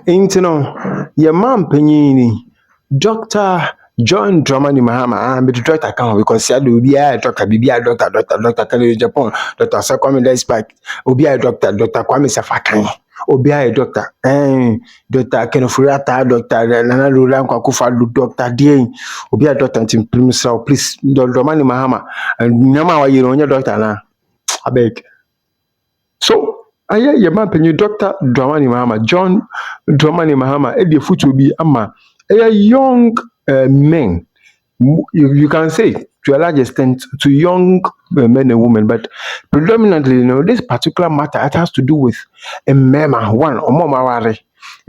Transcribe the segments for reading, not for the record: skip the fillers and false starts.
Intino, your mom penny, Doctor John Dramani Mahama, I'm the doctor account because I will be a doctor, be a doctor, Kali Japan, Doctor Sakwami Despite, will be a doctor, Doctor Kwame Safakan, will be a doctor, Doctor Kenofurata, Doctor Nana Lulan Kwakufa, Doctor D, will be a doctor in Primusal, please, Dramani Mahama, and Nama, you know your doctor now. I beg. So, I hear your man penny Doctor Dramani Mahama, John Dramani Mahama, Eddie Futu be ama, a young men. You can say to a large extent to young men and women, but predominantly, this particular matter it has to do with a mema one or more worry.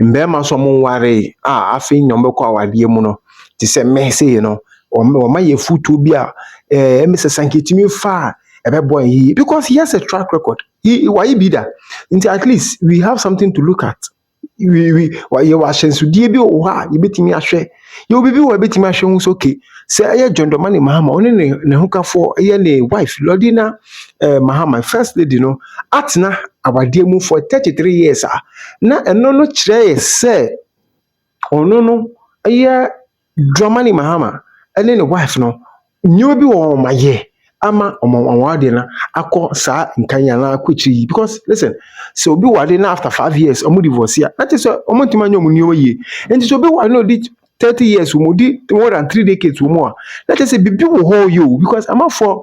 Mbema so mo worry. I think number kwa wadi muno. To say messy, or my futu be Mr. Sankitimi far a boy because he has a track record. Why be that? At least we have something to look at. Why you are chance to dear be or you bet me a share. You will be a bit my shows okay. Say I John Domani Mahama only ne hooker for a wife, Lordina Mahama, first lady, Atna, our dear move for 33 years. Na and no chere say, oh no, a year Dramani Mahama, and then a wife no, you be on my year. Ama wade na akọ saa nkanya na akọchi because listen so obi wade na after 5 years omo divorce ya that is omo ntimanya omo niyo ye enti so obi wade no di 30 years omo di more than 3 decades omo a that is bibi wo ho you because ama for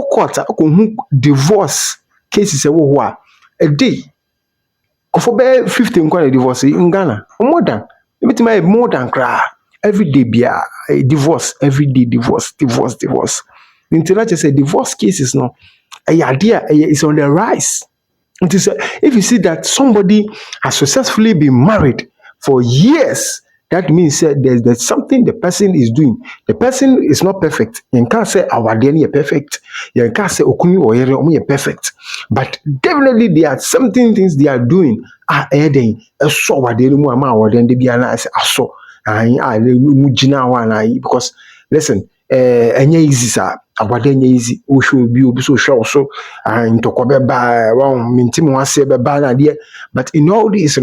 court akọ divorce cases e wo ho a day for be 50 nkwa divorce in Ghana more than ebitima more than cry every day bia divorce every day divorce until I just say divorce cases no a idea is on the rise. If you see that somebody has successfully been married for years, that means there's something the person is doing. The person is not perfect. You can't say our DNA is perfect. You can't say okumi or yere perfect. But definitely there are something things they are doing. Adding a so what they do ama then they be analyzed aso. Because listen, enye easy sir. Awade enye easy. O show be obi so show so ntoko beba mintim wase beba na de. But in all this,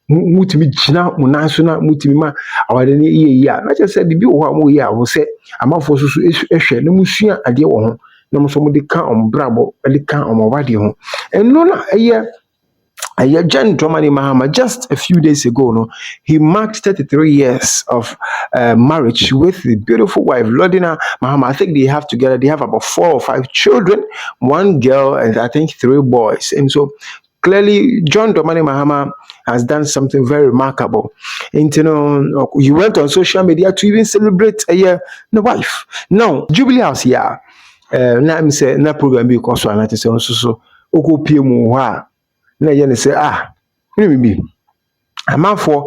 mutimi gina munanso na mutimi ma awade ne ye a na che say bibi wo ho ye a wo say amafo so ehwe na musua ade wo ho na mo so mo de ka ombrabo de ka omwade ho eno na John Dramani Mahama, just a few days ago, he marked 33 years of marriage with the beautiful wife, Lordina Mahama. I think they have about 4 or 5 children, 1 girl, and I think 3 boys. And so clearly, John Dramani Mahama has done something very remarkable. And you went on social media to even celebrate the wife. Now, Jubilee House, yeah. Now I'm saying, na program because so I say so okopie na ye ne say bi amanfo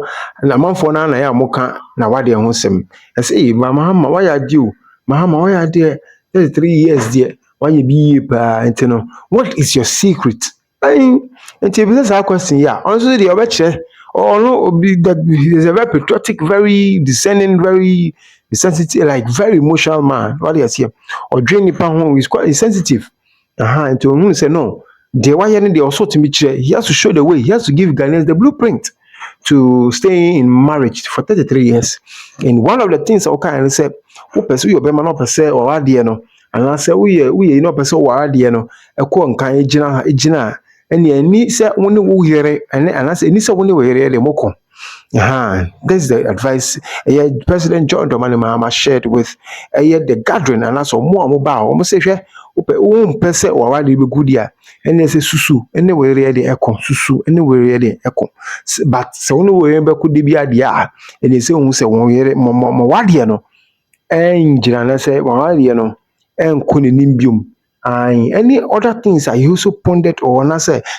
na ya moka na wade ho sem I say Mahama why are you Mahama why are there 33 years there why you be what is your secret until because our question also the obeche or no that is a very patriotic, very discerning, very sensitive, like very emotional man. What do you say? Or drain the pan is quite sensitive. And to whom say no. The why they also to meet he has to show the way, he has to give Ghanaians the blueprint to stay in marriage for 33 years. And one of the things I can say, who pursue your bema no per se or adiano, and I say, we no per se or adiano, a quon can ejina, and ye need say only who hear and I say, Nisa only we hear the moko. That's the advice President John Dramani Mahama shared with the gathering, and that's more mobile. Almost say, person or why be good here, and they say susu, anywhere the echo, susu, anywhere the echo. But so no way could be idea, and they say, one year more wadiano, and Jirana say, wadiano, and kunimbium. Any other things I also pondered or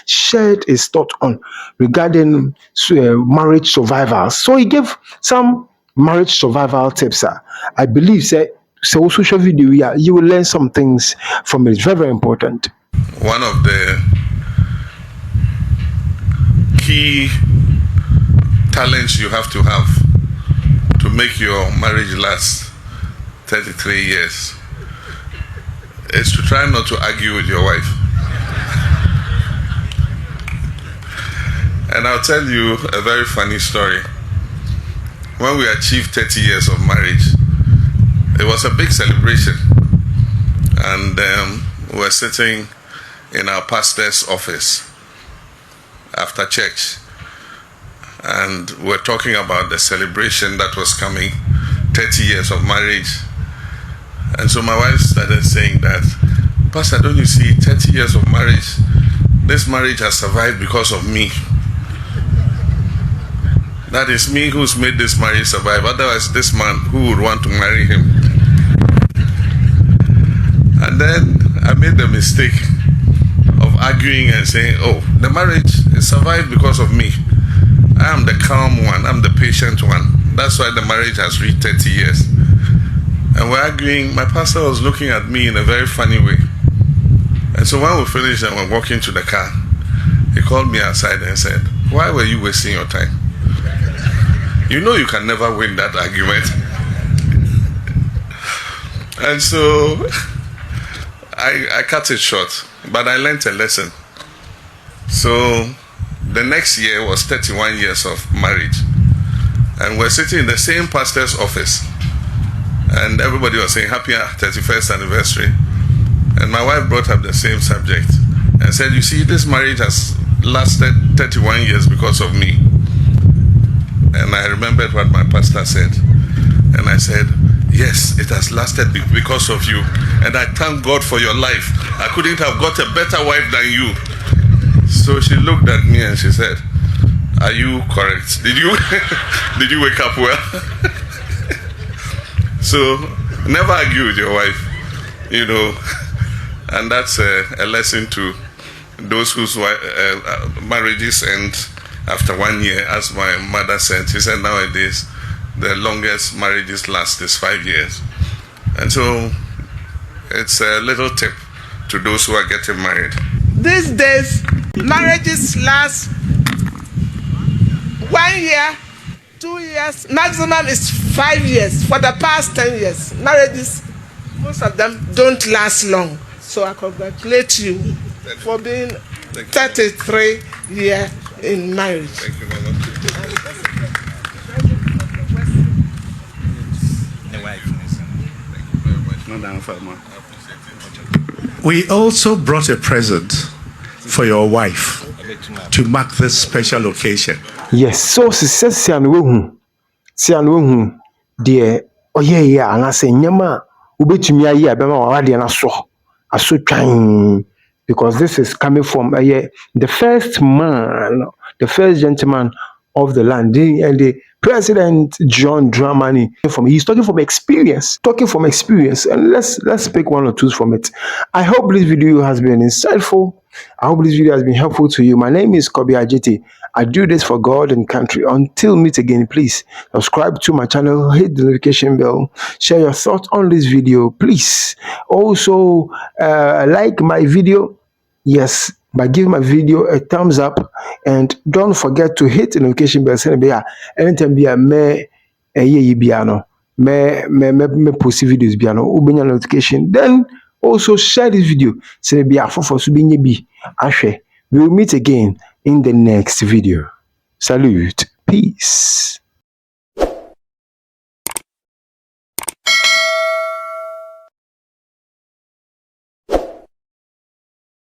shared his thought on regarding marriage survival. So he gave some marriage survival tips. I believe so social video you will learn some things from it. It's very, very important. One of the key talents you have to make your marriage last 33 years is to try not to argue with your wife. And I'll tell you a very funny story. When we achieved 30 years of marriage, it was a big celebration. And we were sitting in our pastor's office after church. And we're talking about the celebration that was coming, 30 years of marriage. And so my wife started saying that, Pastor, don't you see, 30 years of marriage, this marriage has survived because of me. That is me who's made this marriage survive. Otherwise, this man, who would want to marry him? And then I made the mistake of arguing and saying, oh, the marriage survived because of me. I am the calm one, I'm the patient one. That's why the marriage has reached 30 years. And we're arguing. My pastor was looking at me in a very funny way. And so when we finished and we're walking to the car, he called me aside and said, why were you wasting your time? You know you can never win that argument. And so I cut it short, but I learned a lesson. So the next year was 31 years of marriage. And we're sitting in the same pastor's office. And everybody was saying, happy 31st anniversary. And my wife brought up the same subject and said, you see, this marriage has lasted 31 years because of me. And I remembered what my pastor said. And I said, yes, it has lasted because of you. And I thank God for your life. I couldn't have got a better wife than you. So she looked at me and she said, are you correct? Did you did you wake up well? So never argue with your wife, you know. And that's a lesson to those whose marriages end after 1 year. As my mother said, she said nowadays the longest marriages last is 5 years. And so it's a little tip to those who are getting married. These days, marriages last 1 year, 2 years, maximum is 5 years. For the past 10 years, marriages, most of them don't last long. So I congratulate you for being 33 years in marriage. Thank you very much. We also brought a present for your wife to mark this special occasion. Yes, so si anu wehu de oye ya anase nyama ubetumi ayi abema wa de na aso twan, because this is coming from the first man, the first gentleman of the land, and the President John Dramani. He's talking from experience, and let's pick one or two from it. I hope this video has been insightful. I hope this video has been helpful to you. My name is Kobi Ajiti. I do this for God and country. Until meet again, please subscribe to my channel, hit the notification bell, share your thoughts on this video, please. Also, like my video. Yes, by giving my video a thumbs up, and don't forget to hit the notification bell. Anytime be a me post videos biano ubenya notification. Then also share this video. We will meet again in the next video. Salute. Peace.